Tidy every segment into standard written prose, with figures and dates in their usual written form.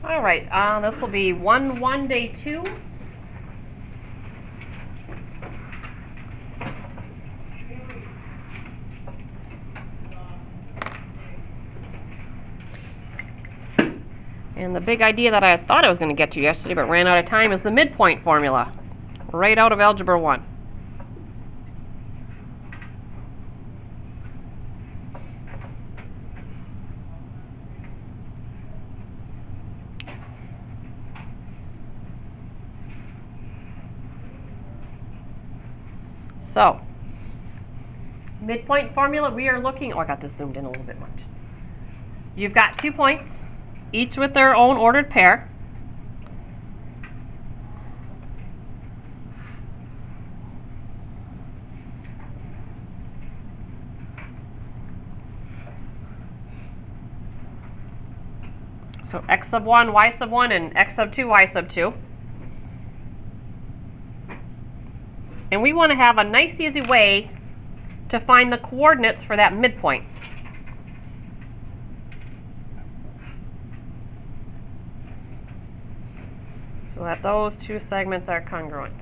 All right, this will be 1-1, day 2. And the big idea that I thought I was going to get to yesterday but ran out of time is the midpoint formula, right out of Algebra 1. So, midpoint formula, we are looking, oh, I got this zoomed in a little bit much. You've got 2 points, each with their own ordered pair. So x sub 1, y sub 1, and x sub 2, y sub 2. And we want to have a nice, easy way to find the coordinates for that midpoint. So that those two segments are congruent.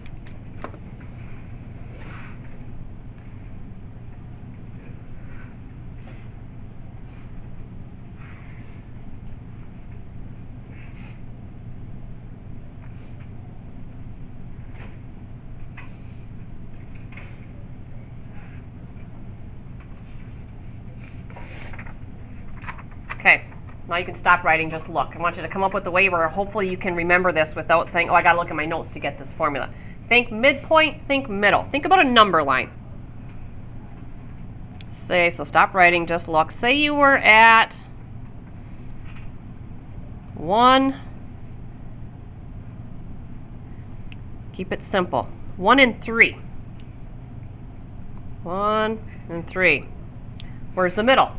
Okay, now you can stop writing, just look. I want you to come up with a way where hopefully you can remember this without saying, oh, I got to look at my notes to get this formula. Think midpoint, think middle. Think about a number line. Say, so stop writing, just look. Say you were at 1, keep it simple, 1 and 3. 1 and 3. Where's the middle?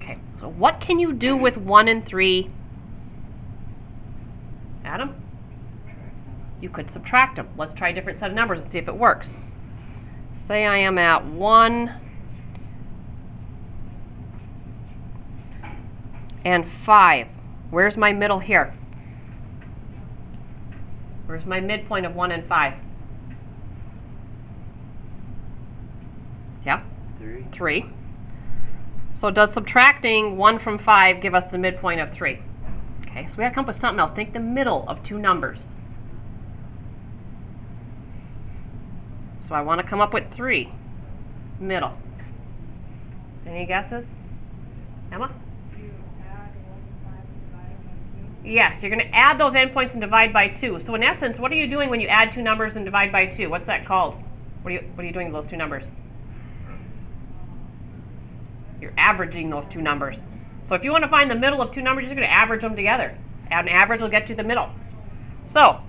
Okay, so what can you do with 1 and 3? Adam? You could subtract them. Let's try a different set of numbers and see if it works. Say I am at 1 and 5. Where's my middle here? Where's my midpoint of 1 and 5? Yeah? 3. So does subtracting 1 from 5 give us the midpoint of 3? Okay, so we have to come up with something else. Think the middle of two numbers. So I want to come up with 3. Middle. Any guesses? Emma? Yes, you're going to add those endpoints and divide by 2. So in essence, what are you doing when you add two numbers and divide by 2? What's that called? What are you doing with those two numbers? You're averaging those two numbers. So if you want to find the middle of two numbers, you're going to average them together. Add an average will get you the middle. So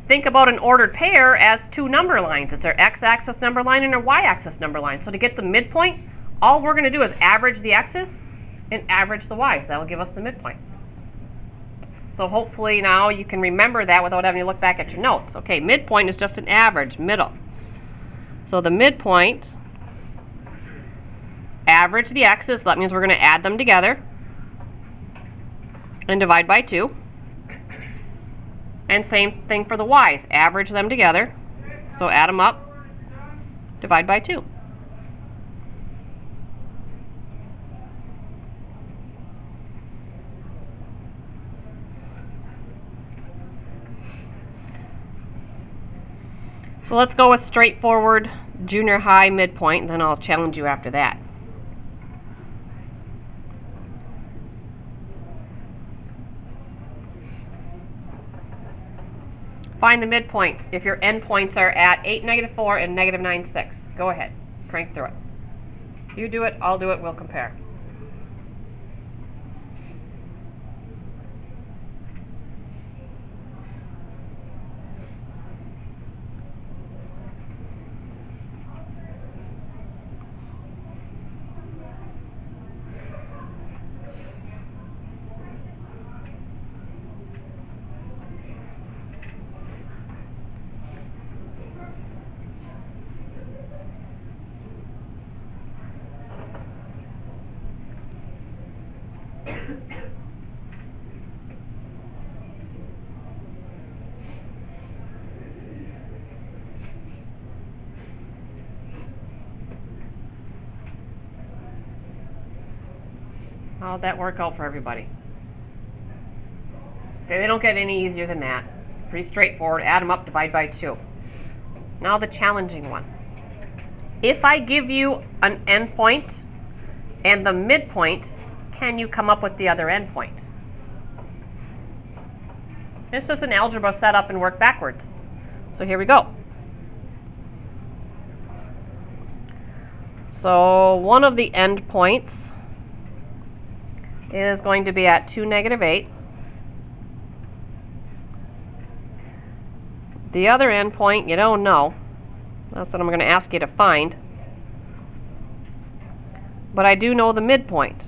think about an ordered pair as two number lines. It's our x-axis number line and our y-axis number line. So to get the midpoint, all we're going to do is average the x's and average the y's. That will give us the midpoint. So hopefully now you can remember that without having to look back at your notes. Okay, midpoint is just an average, middle. So the midpoint, average the x's, so that means we're going to add them together and divide by 2. And same thing for the y's, average them together, so add them up, divide by 2. So let's go with straightforward junior high midpoint, and then I'll challenge you after that. Find the midpoint if your endpoints are at 8, -4, and -9, 6. Go ahead. Crank through it. You do it, I'll do it, we'll compare. How'd that work out for everybody? Okay, they don't get any easier than that. Pretty straightforward. Add them up, divide by 2. Now the challenging one. If I give you an endpoint and the midpoint, can you come up with the other endpoint? It's just an algebra setup and work backwards. So here we go. So one of the endpoints is going to be at 2, -8. The other endpoint, you don't know. That's what I'm going to ask you to find. But I do know the midpoint.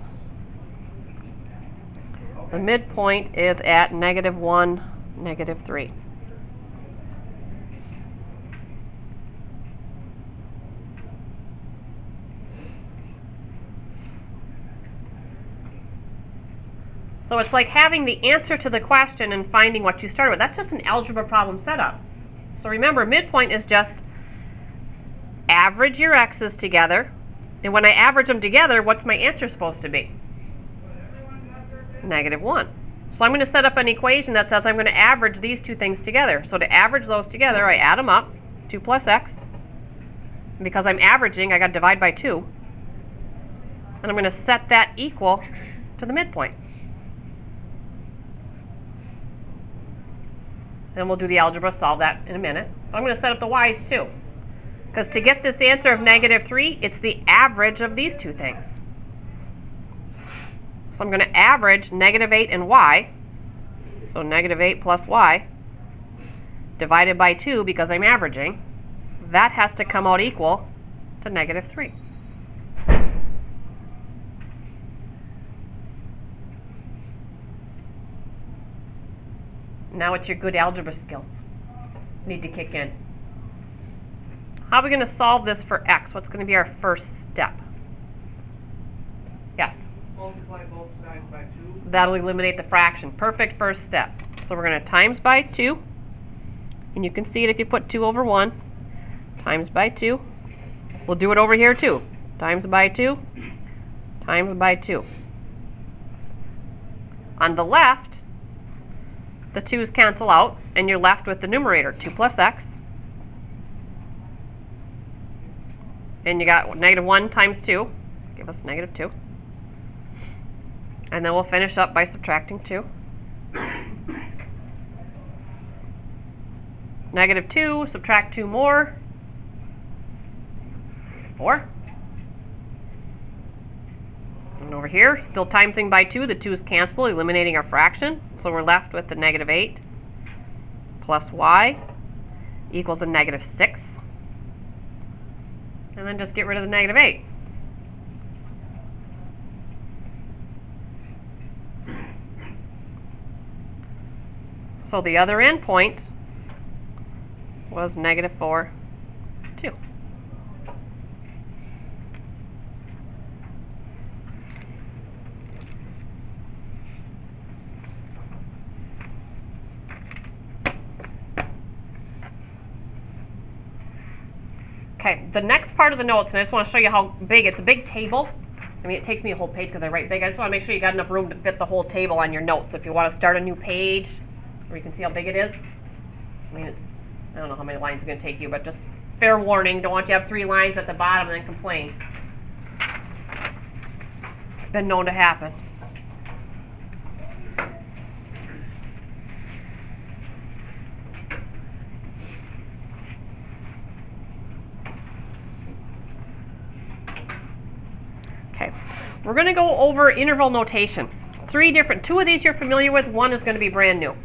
The midpoint is at -1, -3. So it's like having the answer to the question and finding what you started with. That's just an algebra problem setup. So remember, midpoint is just average your x's together, and when I average them together, what's my answer supposed to be? -1. So I'm going to set up an equation that says I'm going to average these two things together. So to average those together, I add them up, 2 plus x. And because I'm averaging, I got to divide by 2. And I'm going to set that equal to the midpoint. And we'll do the algebra, solve that in a minute. So I'm going to set up the y's too. Because to get this answer of -3, it's the average of these two things. So I'm going to average -8 and y. So -8 plus y divided by 2 because I'm averaging. That has to come out equal to -3. Now it's your good algebra skills need to kick in. How are we going to solve this for x? What's going to be our first step? Yes? Multiply both sides by 2. That'll eliminate the fraction. Perfect first step. So we're going to times by 2. And you can see it if you put 2 over 1. Times by 2. We'll do it over here too. Times by 2. Times by 2. On the left, the 2's cancel out, and you're left with the numerator, 2 plus x. And you got -1 times 2. Give us -2. And then we'll finish up by subtracting 2. -2, subtract 2 more. 4. And over here, still timesing by 2. The 2's cancel, eliminating our fraction. So we're left with the -8 plus y equals a -6. And then just get rid of the -8. So the other endpoint was -4, 2. Okay, the next part of the notes, and I just want to show you how big, it's a big table. I mean, it takes me a whole page because I write big. I just want to make sure you got enough room to fit the whole table on your notes. If you want to start a new page, where you can see how big it is. I mean, I don't know how many lines it's going to take you, but just fair warning, don't want you to have 3 lines at the bottom and then complain. It's been known to happen. We're going to go over interval notation. 2 of these you're familiar with, 1 is going to be brand new.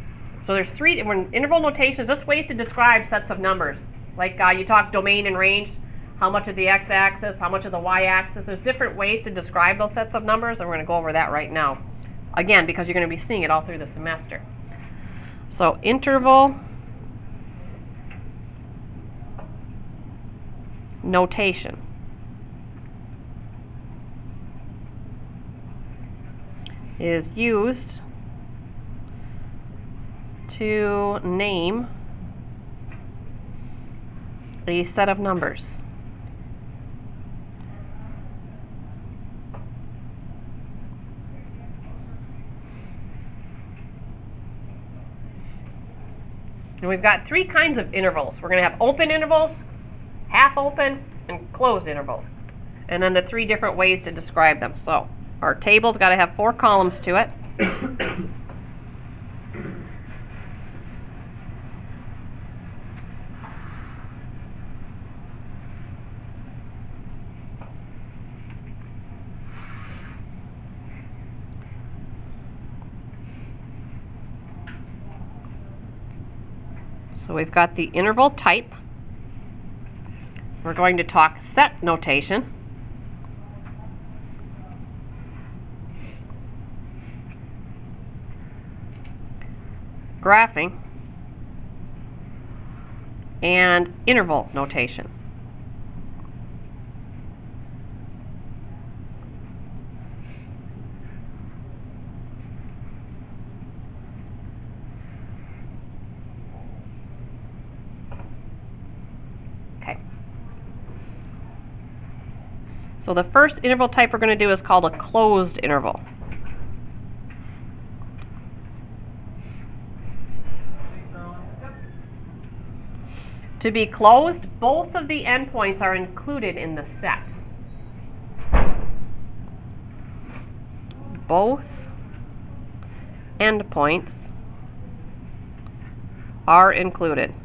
So there's 3, interval notation is just ways to describe sets of numbers. Like you talk domain and range, how much of the x-axis, how much of the y-axis. There's different ways to describe those sets of numbers, and we're going to go over that right now. Again, because you're going to be seeing it all through the semester. So interval notation is used to name a set of numbers. And we've got three kinds of intervals. We're going to have open intervals, half open, and closed intervals. And then the three different ways to describe them. So our table's got to have 4 columns to it. So we've got the interval type. We're going to talk set notation. Graphing. And interval notation. So the first interval type we're going to do is called a closed interval. To be closed, both of the endpoints are included in the set. Both endpoints are included.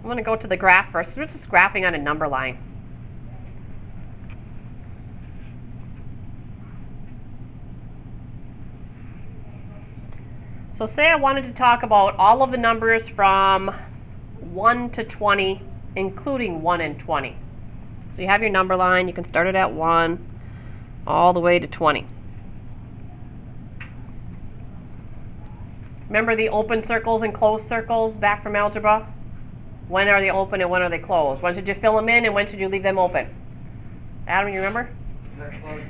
I'm going to go to the graph first. We're just graphing on a number line. So say I wanted to talk about all of the numbers from 1 to 20, including 1 and 20. So you have your number line. You can start it at 1 all the way to 20. Remember the open circles and closed circles back from algebra? When are they open and when are they closed? When should you fill them in and when should you leave them open? Adam, you remember? They're closed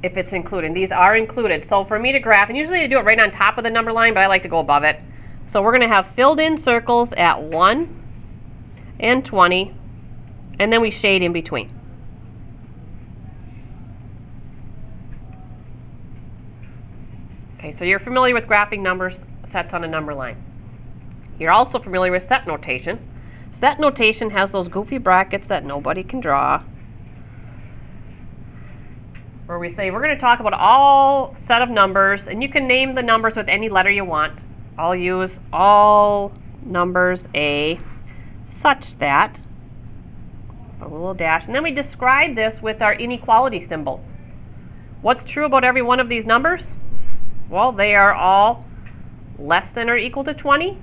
If it's included. These are included. So for me to graph, and usually I do it right on top of the number line, but I like to go above it. So we're going to have filled in circles at 1 and 20, and then we shade in between. Okay, so you're familiar with graphing numbers sets on a number line. You're also familiar with set notation. Set notation has those goofy brackets that nobody can draw, where we say we're going to talk about all set of numbers, and you can name the numbers with any letter you want. I'll use all numbers A such that, a little dash, and then we describe this with our inequality symbols. What's true about every one of these numbers? Well, they are all less than or equal to 20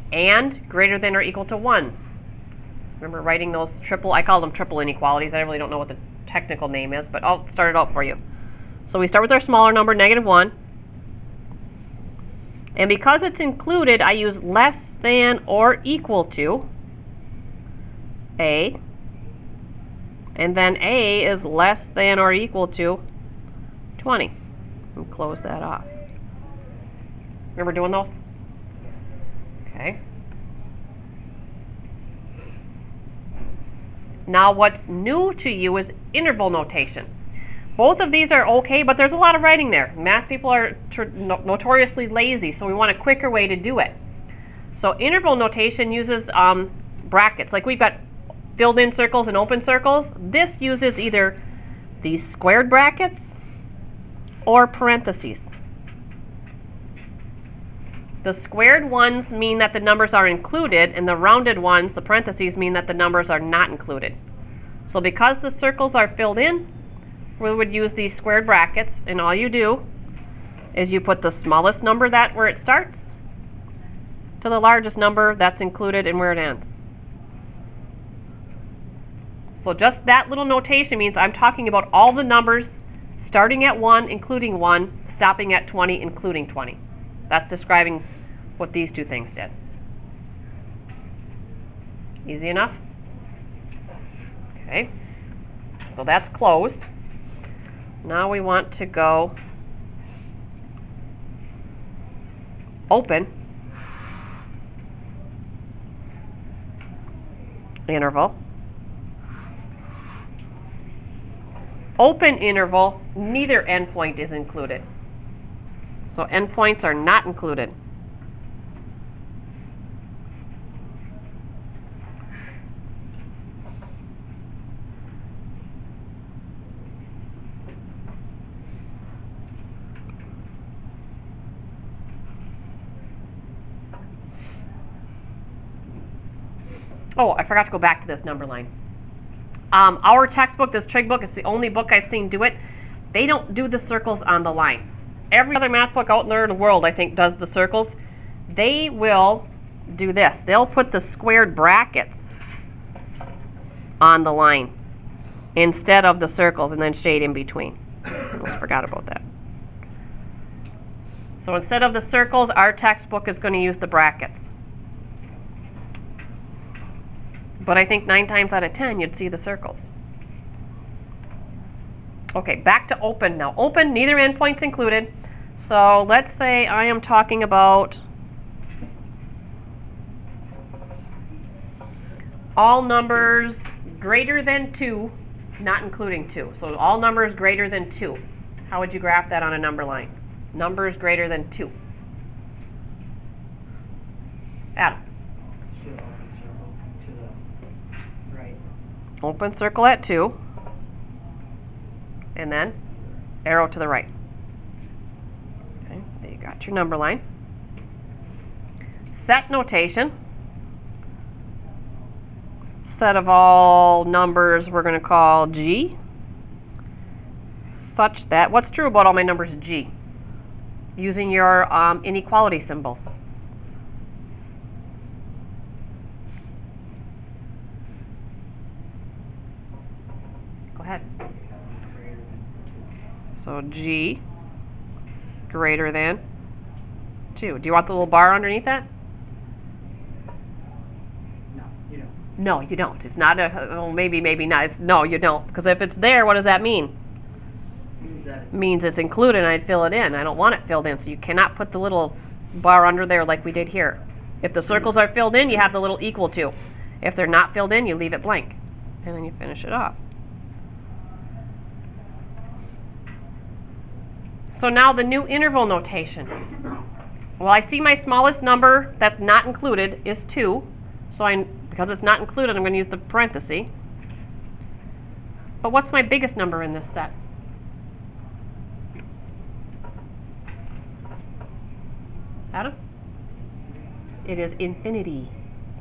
and greater than or equal to 1. Remember writing those I call them triple inequalities. I really don't know what the technical name is, but I'll start it out for you. So we start with our smaller number, -1. And because it's included, I use less than or equal to A. And then A is less than or equal to 20. And close that off. Remember doing those? Okay. Now what's new to you is interval notation. Both of these are okay, but there's a lot of writing there. Math people are notoriously lazy, so we want a quicker way to do it. So interval notation uses brackets. Like we've got filled in circles and open circles. This uses either these squared brackets or parentheses. The squared ones mean that the numbers are included, and the rounded ones, the parentheses, mean that the numbers are not included. So because the circles are filled in, we would use these squared brackets, and all you do is you put the smallest number where it starts to the largest number that's included and where it ends. So just that little notation means I'm talking about all the numbers starting at 1, including 1, stopping at 20, including 20. That's describing what these two things did. Easy enough? Okay. So that's closed. Now we want to go open. interval. Open interval, neither endpoint is included. So endpoints are not included. Oh, I forgot to go back to this number line. Our textbook, this trig book, is the only book I've seen do it. They don't do the circles on the line. Every other math book out there in the world, I think, does the circles. They will do this. They'll put the squared brackets on the line instead of the circles and then shade in between. I forgot about that. So instead of the circles, our textbook is going to use the brackets. But I think 9 times out of 10, you'd see the circles. Okay, back to open now. Open, neither endpoint's included. So let's say I am talking about all numbers greater than 2, not including 2. So all numbers greater than 2. How would you graph that on a number line? Numbers greater than 2. Adam. Open circle at 2, and then arrow to the right. Okay, there you got your number line. Set notation. Set of all numbers we're going to call G, such that, what's true about all my numbers G? Using your inequality symbol. Ahead. So G greater than 2. Do you want the little bar underneath that? No, you don't. No, you don't. It's not a, oh, maybe not. It's, no, you don't. Because if it's there, what does that mean? Means it's included and I'd fill it in. I don't want it filled in, so you cannot put the little bar under there like we did here. If the circles are filled in, you have the little equal to. If they're not filled in, you leave it blank. And then you finish it off. So now the new interval notation. Well, I see my smallest number that's not included is 2. So because it's not included, I'm going to use the parenthesis. But what's my biggest number in this set? Adam? It is infinity.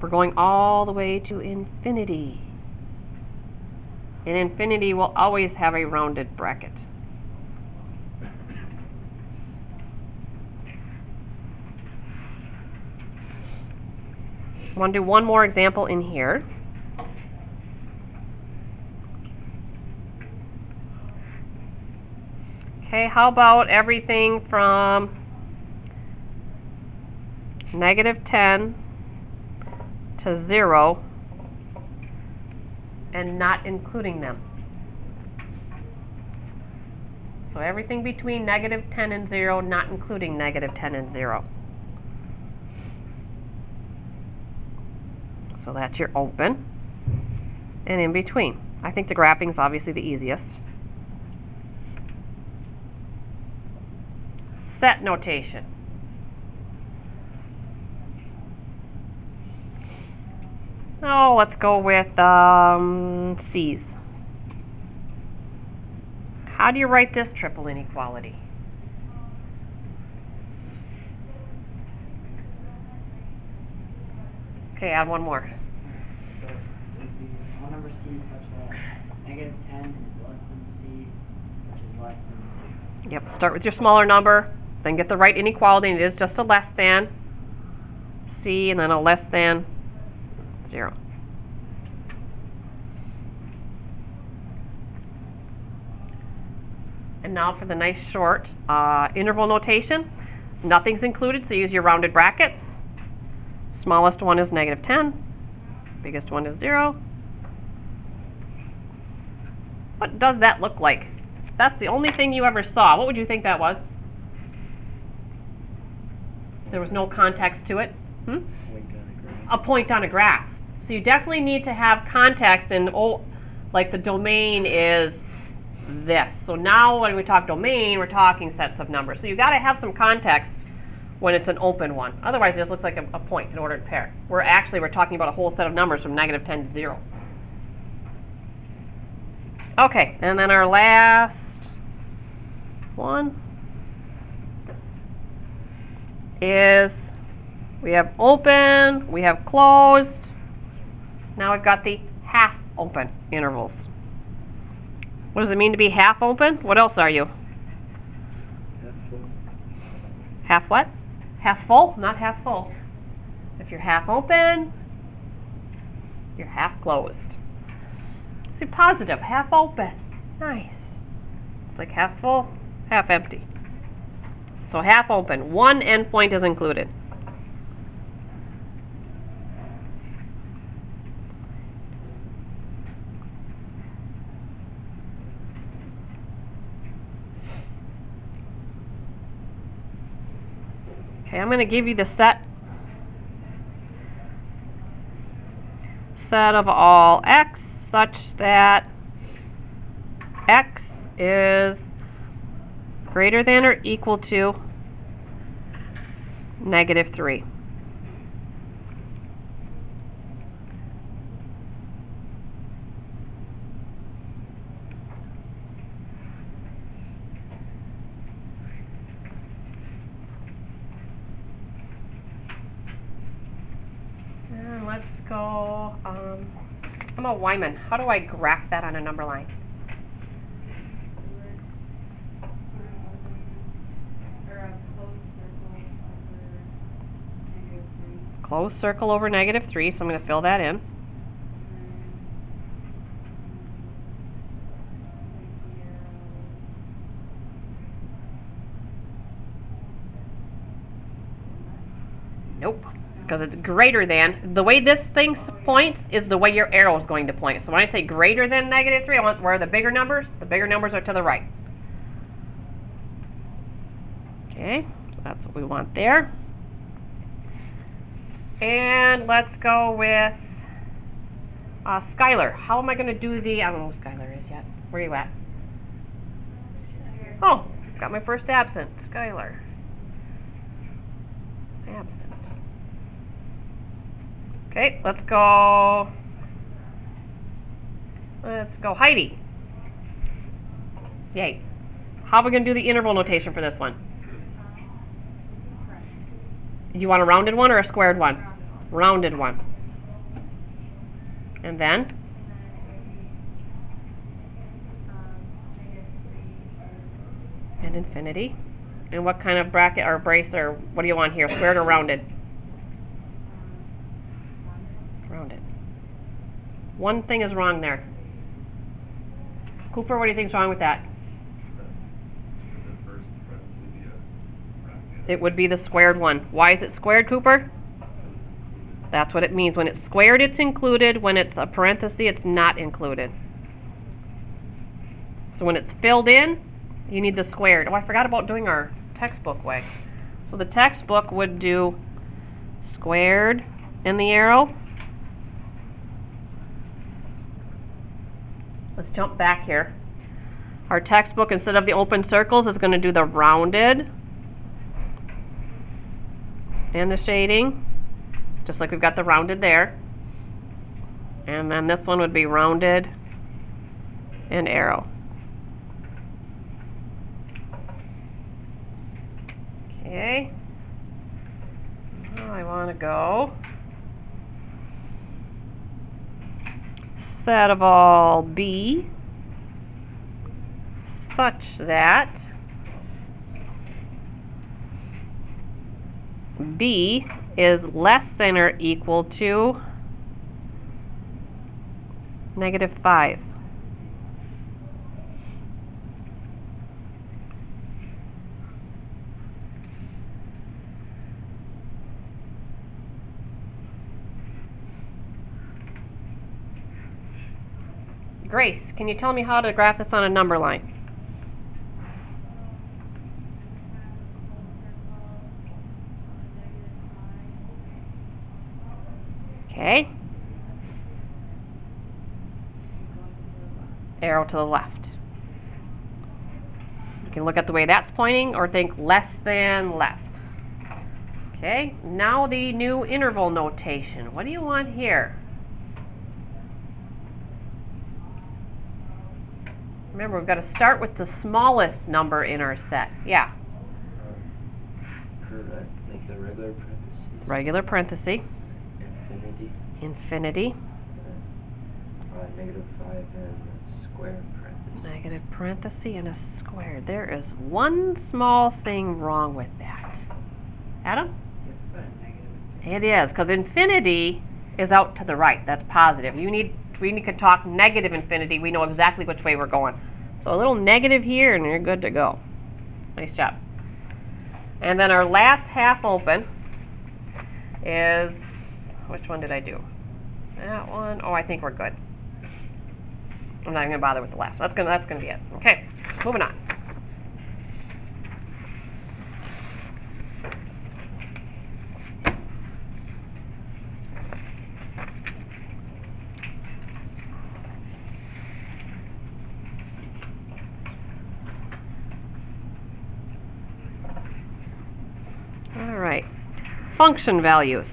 We're going all the way to infinity. And infinity will always have a rounded bracket. I want to do one more example in here. Okay, how about everything from -10 to 0 and not including them? So everything between -10 and 0, not including -10 and 0. So that's your open and in between. I think the graphing is obviously the easiest. Set notation. Oh, let's go with C's. How do you write this triple inequality? Okay, add one more. So, all number C such that -10 is less than C, which is less than C. Yep, start with your smaller number, then get the right inequality, and it is just a less than C, and then a less than 0. And now for the nice short interval notation. Nothing's included, so use your rounded brackets. Smallest one is -10. Biggest one is 0. What does that look like? That's the only thing you ever saw. What would you think that was? There was no context to it. A point on a graph. So you definitely need to have context, and like the domain is this. So now when we talk domain, we're talking sets of numbers. So you got to have some context when it's an open one. Otherwise, it just looks like a point, an ordered pair. We're talking about a whole set of numbers from -10 to 0. Okay, and then our last one is we have open, we have closed. Now we've got the half open intervals. What does it mean to be half open? What else are you? Half full. Half what? Half full? Not half full. If you're half open, you're half closed. See, positive, half open. Nice. It's like half full, half empty. So half open, one endpoint is included. Okay, I'm going to give you the set of all x such that x is greater than or equal to -3. And let's go, I'm a Wyman. How do I graph that on a number line? Closed circle over -3, so I'm going to fill that in. Nope, because it's greater than. The way this thing points is the way your arrow is going to point. So when I say greater than -3, I want where are the bigger numbers? The bigger numbers are to the right. Okay, so that's what we want there. And let's go with Skylar. How am I going to do the, I don't know who Skylar is yet. Where are you at? Oh, got my first absent. Skylar. Absent. Okay, let's go Heidi. Yay. How are we going to do the interval notation for this one? You want a rounded one or a squared one? Rounded one. And then? And infinity. And what kind of bracket or brace or what do you want here? Squared or rounded? Rounded. One thing is wrong there. Cooper, what do you think is wrong with that? It would be the squared one. Why is it squared, Cooper? That's what it means. When it's squared, it's included. When it's a parenthesis, it's not included. So when it's filled in, you need the squared. Oh, I forgot about doing our textbook way. So the textbook would do squared in the arrow. Let's jump back here. Our textbook, instead of the open circles, is going to do the rounded and the shading, just like we've got the rounded there. And then this one would be rounded and arrow. Okay. Now I want to go set of all b such that b is less than or equal to -5. Grace, can you tell me how to graph this on a number line? Okay. arrow to the left. You can look at the way that's pointing or think less than left. Okay, now the new interval notation. What do you want here? Remember, we've got to start with the smallest number in our set. Yeah. Correct. Like the regular parentheses. Regular parenthesis. Infinity. Infinity. Negative 5 and a square parenthesis. Negative parenthesis and a square. There is one small thing wrong with that. Adam? It's got a negative. It is, because infinity is out to the right. That's positive. We need to talk negative infinity. We know exactly which way we're going. So a little negative here, and you're good to go. Nice job. And then our last half open is, which one did I do? That one. Oh, I think we're good. I'm not even going to bother with the last. That's gonna be it. Okay, moving on. All right, function values.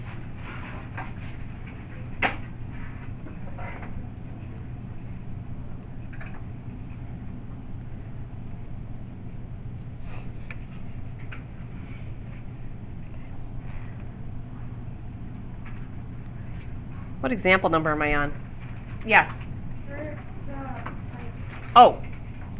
What example number am I on? Yes. For the, Oh,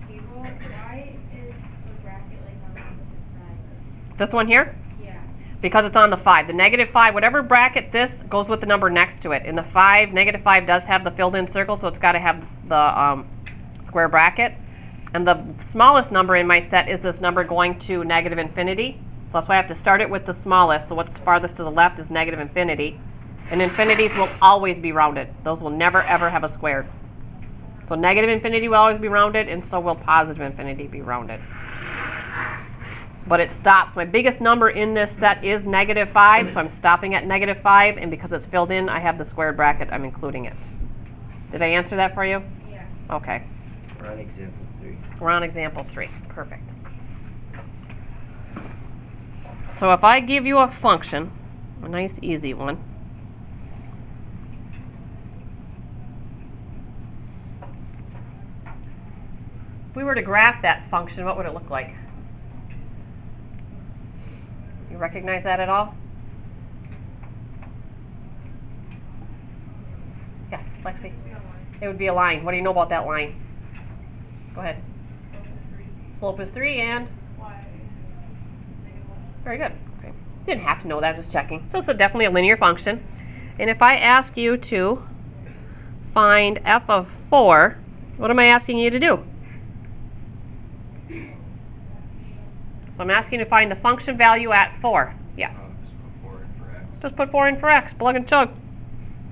table, why is the bracket like on the opposite side? this one here? Yeah. Because it's on the 5. The negative 5, whatever bracket this goes with the number next to it. In the 5, negative 5 does have the filled in circle, so it's got to have the square bracket. And the smallest number in my set is this number going to negative infinity. So that's why I have to start it with the smallest. So what's farthest to the left is negative infinity. And infinities will always be rounded. Those will never ever have a squared. So negative infinity will always be rounded, and so will positive infinity be rounded. But it stops. My biggest number in this set is negative 5, so I'm stopping at negative 5, and because it's filled in, I have the squared bracket, I'm including it. Did I answer that for you? Yeah. Okay. We're on example 3. We're on example 3. Perfect. So if I give you a function, a nice easy one, if we were to graph that function, what would it look like? You recognize that at all? Yes, Lexi. It would be a line. What do you know about that line? Go ahead. Slope is 3 and? Very good. Okay. Didn't have to know that, just checking. So it's definitely a linear function. And if I ask you to find f of 4, what am I asking you to do? So I'm asking you to find the function value at 4. Yeah. Just put 4 in for x. Plug and chug.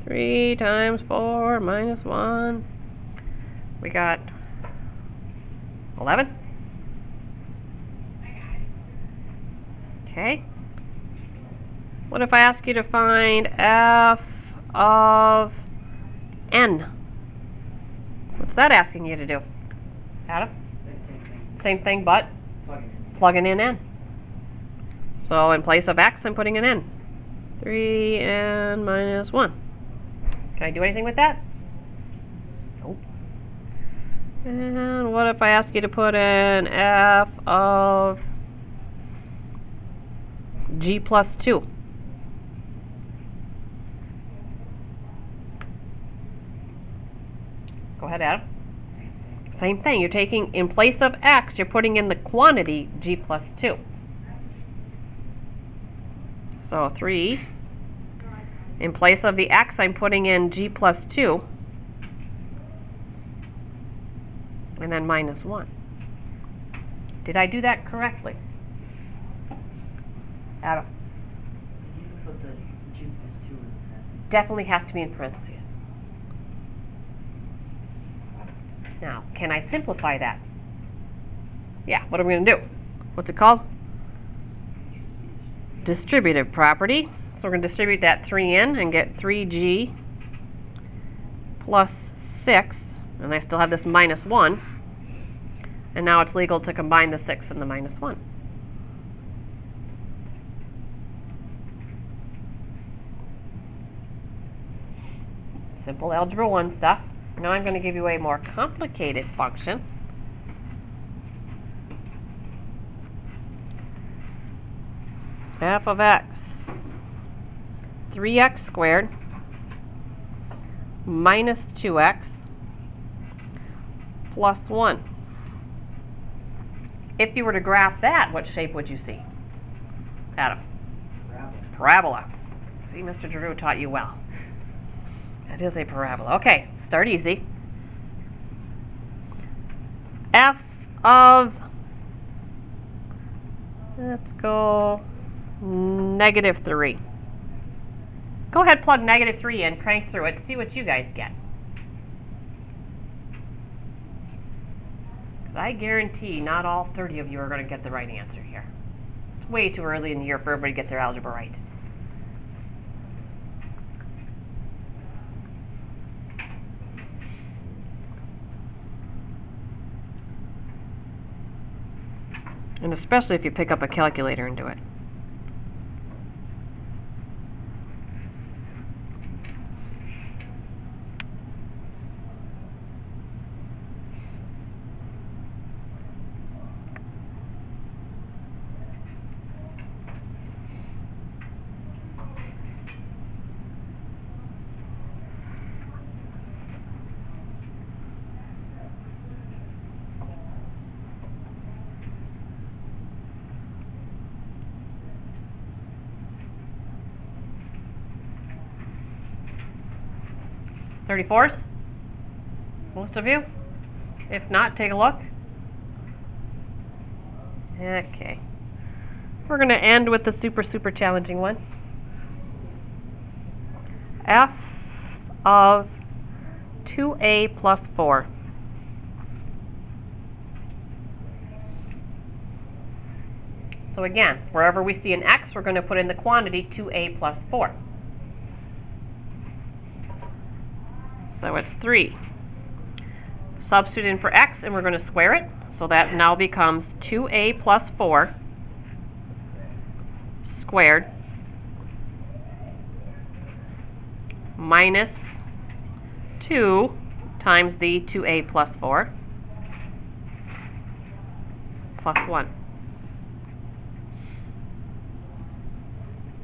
3 times 4 minus 1. We got 11. Okay. What if I ask you to find f of n? What's that asking you to do? Adam? Same thing, but plugging in n. So in place of x, I'm putting an n. 3n minus 1. Can I do anything with that? Nope. And what if I ask you to put in f of g plus 2? Go ahead, Adam. Same thing. You're taking, in place of x, you're putting in the quantity g plus 2. So 3. In place of the x, I'm putting in g plus 2. And then minus 1. Did I do that correctly? Adam? You can put the G plus 2 in parentheses. Definitely has to be in parentheses. Now, can I simplify that? Yeah, what are we going to do? What's it called? Distributive property. So we're going to distribute that 3 in and get 3g plus 6 And I still have this minus 1. And now it's legal to combine the 6 and the minus 1. Simple algebra 1 stuff. Now I'm going to give you a more complicated function. F of x, 3x squared minus 2x plus 1. If you were to graph that, what shape would you see? Adam? Parabola. See, Mr. Drew taught you well. That is a parabola. Okay, start easy. F of, let's go, negative 3. Go ahead, plug negative 3 in, crank through it, see what you guys get. 'Cause I guarantee not all 30 of you are going to get the right answer here. It's way too early in the year for everybody to get their algebra right. And especially if you pick up a calculator and do it. .34s? Most of you? If not, take a look. Okay. We're going to end with the super challenging one. F of 2a plus 4. So again, wherever we see an x, we're going to put in the quantity 2a plus 4. So it's 3. Substitute in for x, and we're going to square it. So that now becomes 2a plus 4 squared minus 2 times the 2a plus 4 plus 1.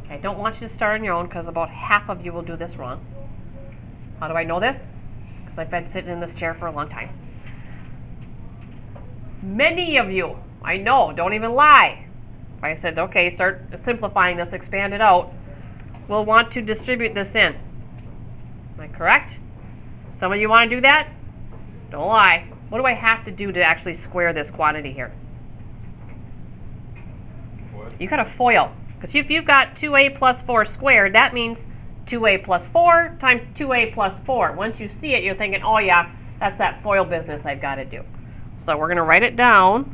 Okay, I don't want you to start on your own because about half of you will do this wrong. How do I know this? Because I've been sitting in this chair for a long time. Many of you, I know, don't even lie. If I said, okay, start simplifying this, expand it out, will want to distribute this in. Am I correct? Some of you want to do that? Don't lie. What do I have to do to actually square this quantity here? What? You got to FOIL. Because if you've got 2a plus 4 squared, that means 2a plus 4 times 2a plus 4. Once you see it, you're thinking, oh yeah, that's that FOIL business I've got to do. So we're going to write it down.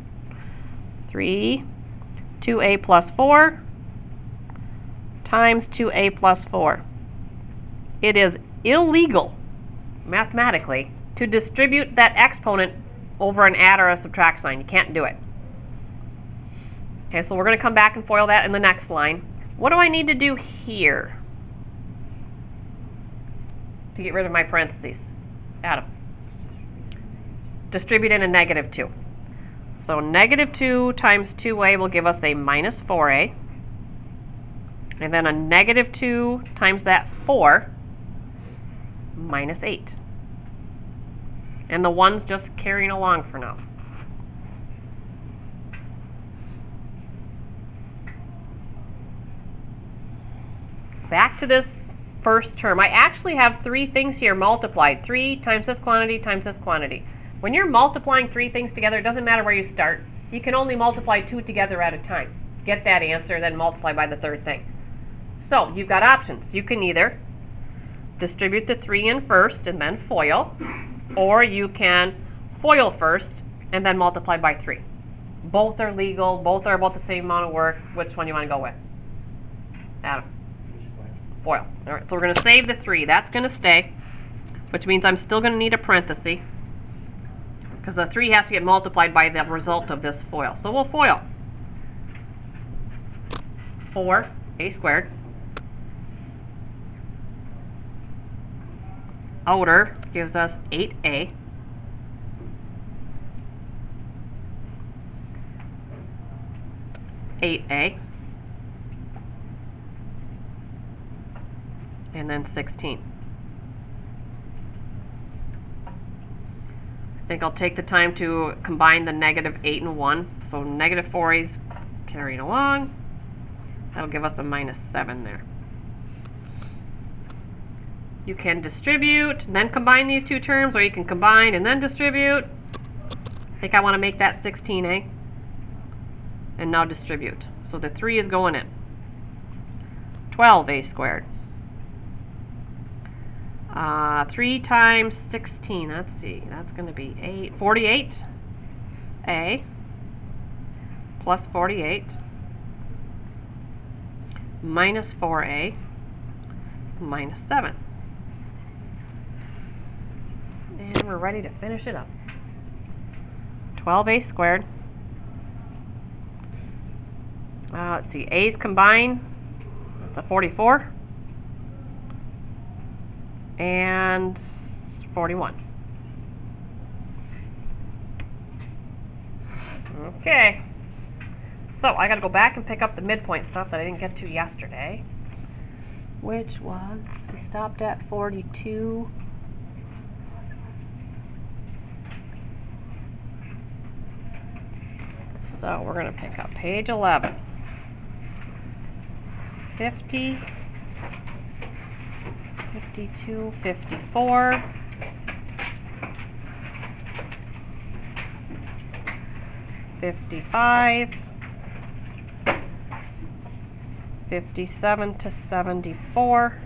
2a plus 4 times 2a plus 4. It is illegal, mathematically, to distribute that exponent over an add or a subtract sign. You can't do it. Okay, so we're going to come back and FOIL that in the next line. What do I need to do here to get rid of my parentheses? Adam. Distribute in a negative 2. So negative 2 times 2a will give us a minus 4a. And then a negative 2 times that 4, minus 8. And the 1's just carrying along for now. Back to this first term. I actually have 3 things here multiplied. 3 times this quantity times this quantity. When you're multiplying 3 things together, it doesn't matter where you start. You can only multiply 2 together at a time. Get that answer, then multiply by the third thing. So, you've got options. You can either distribute the 3 in first and then FOIL, or you can FOIL first and then multiply by 3. Both are legal. Both are about the same amount of work. Which one do you want to go with? Adam. FOIL. All right, so we're going to save the 3. That's going to stay, which means I'm still going to need a parenthesis. because the 3 has to get multiplied by the result of this FOIL. So we'll FOIL. 4a squared. Outer gives us 8a. And then 16. I think I'll take the time to combine the negative 8 and 1. So negative 4a's carrying along. That'll give us a minus 7 there. You can distribute and then combine these two terms, or you can combine and then distribute. I think I want to make that 16a. And now distribute. So the 3 is going in. 12a squared. 3 times 16, let's see, that's going to be 48a plus 48 minus 4a minus 7. And we're ready to finish it up. 12a squared. Let's see, a's combined, that's a 44. And 41. Okay. So I got to go back and pick up the midpoint stuff that I didn't get to yesterday, which was, we stopped at 42. So we're going to pick up page 11. 50. 52, 54, 55, 57 to 74,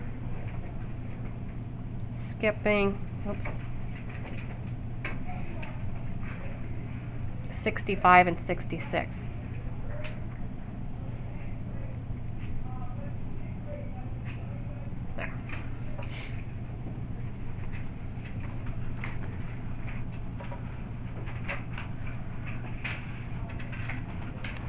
skipping, 65 and 66.